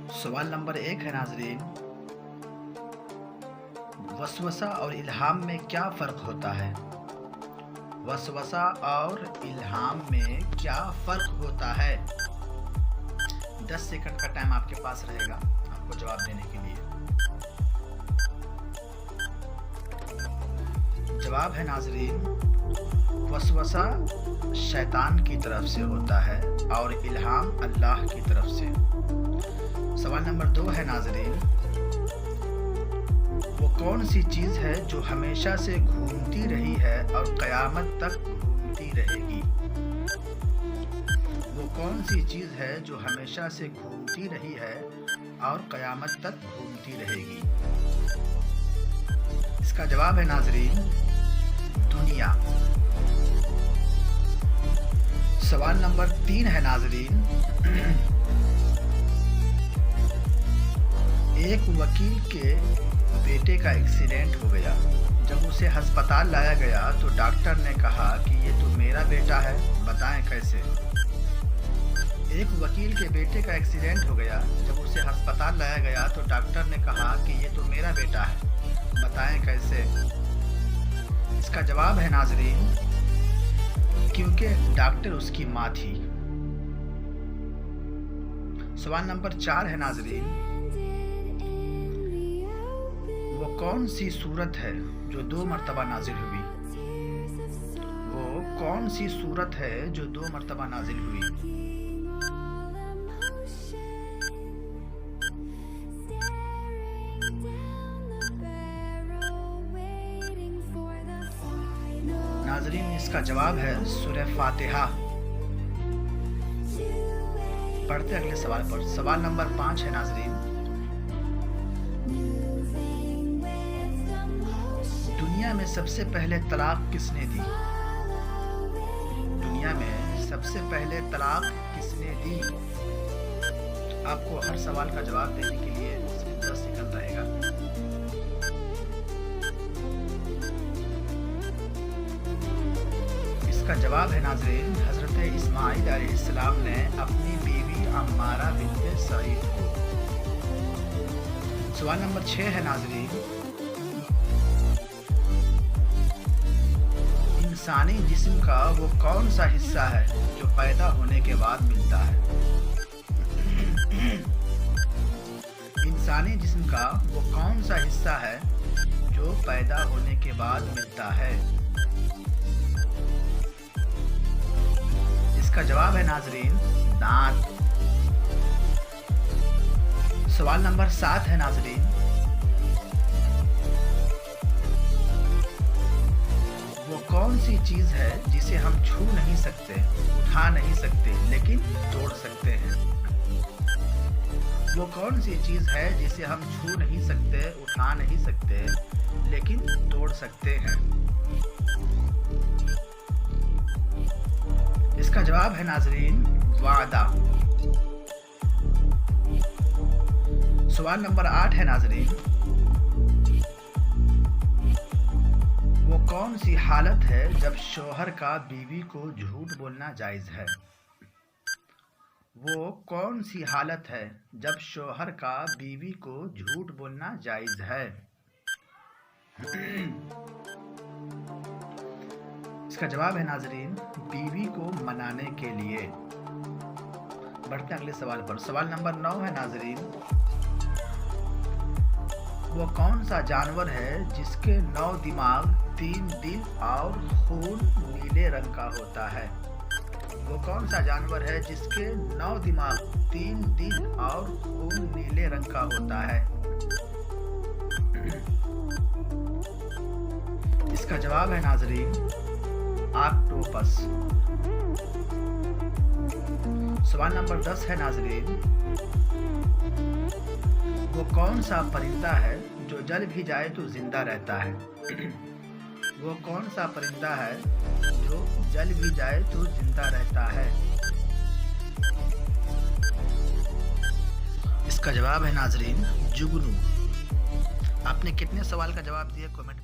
सवाल नंबर 1 है नाजरीन, वसवसा और इल्हाम में क्या फ़र्क होता है? वसवसा और इल्हाम में क्या फ़र्क होता है? 10 सेकंड का टाइम आपके पास रहेगा आपको जवाब देने के लिए। जवाब है नाजरीन, वसवसा शैतान की तरफ से होता है और इल्हाम अल्लाह की तरफ से। सवाल नंबर 2 है नाजरीन, वो कौन सी चीज़ है जो हमेशा से घूमती रही है और क़यामत तक घूमती रहेगी? वो कौन सी चीज़ है जो हमेशा से घूमती रही है और क़यामत तक घूमती रहेगी? इसका जवाब है नाजरीन, दुनिया। सवाल नंबर 3 है नाजरीन, एक वकील के बेटे का एक्सीडेंट हो गया। जब उसे अस्पताल लाया गया तो डॉक्टर ने कहा कि ये तो मेरा बेटा है, बताएं कैसे? एक वकील के बेटे का एक्सीडेंट हो गया। जब उसे अस्पताल लाया गया तो डॉक्टर ने कहा कि ये तो मेरा बेटा है, बताएं कैसे? इसका जवाब है नाजरीन, क्योंकि डॉक्टर उसकी माँ थी। सवाल नंबर 4 है नाजरीन, वो कौन सी सूरत है जो 2 मरतबा नाजिल हुई? वो कौन सी सूरत है जो 2 मरतबा नाजिल हुई? नाजरीन, इसका जवाब है सूरह फातिहा। पढ़ते अगले सवाल पर। सवाल नंबर 5 है नाजरीन, दुनिया में सबसे पहले तलाक किसने दी? दुनिया में सबसे पहले तलाक किसने दी? आपको हर सवाल का जवाब देने के लिए 10 सेकंड रहेगा। इसका जवाब है नाज़रीन, हज़रत इस्माइल अलैहिस्सलाम ने अपनी बीवी अम्मारा बिन्ते सईद को। सवाल नंबर 6 है नाज़रीन, इंसानी जिस्म का वो कौन सा हिस्सा है जो पैदा होने के बाद मिलता है? इंसानी जिस्म का वो कौन सा हिस्सा है जो पैदा होने के बाद मिलता है? इसका जवाब है नाजरीन, दांत। सवाल नंबर 7 है नाजरीन, वो कौन सी चीज़ है जिसे हम छू नहीं सकते, उठा नहीं सकते, लेकिन तोड़ सकते हैं? वो कौन सी चीज़ है जिसे हम छू नहीं सकते, उठा नहीं सकते, लेकिन तोड़ सकते हैं? इसका जवाब है नाजरीन, वादा। सवाल नंबर 8 है नाजरीन, वो कौन सी हालत है जब शौहर का बीवी को झूठ बोलना जायज़ है? वो कौन सी हालत है जब शौहर का बीवी को झूठ बोलना जायज़ है? इसका जवाब है नाजरीन, बीवी को मनाने के लिए। बढ़ते अगले सवाल पर। सवाल नंबर 9 है नाजरीन, वो कौन सा जानवर है जिसके 9 दिमाग, 3 दिल और खून नीले रंग का होता है? वो कौन सा जानवर है जिसके 9 दिमाग, 3 दिल और खून नीले रंग का होता है? इसका जवाब है नाजरीन, ऑक्टोपस। सवाल नंबर 10 है नाजरीन, वो कौन सा परिंदा है जो जल भी जाए तो जिंदा रहता है? वो कौन सा परिंदा है जो जल भी जाए तो जिंदा रहता है? इसका जवाब है नाजरीन, जुगनू। आपने कितने सवाल का जवाब दिया कमेंट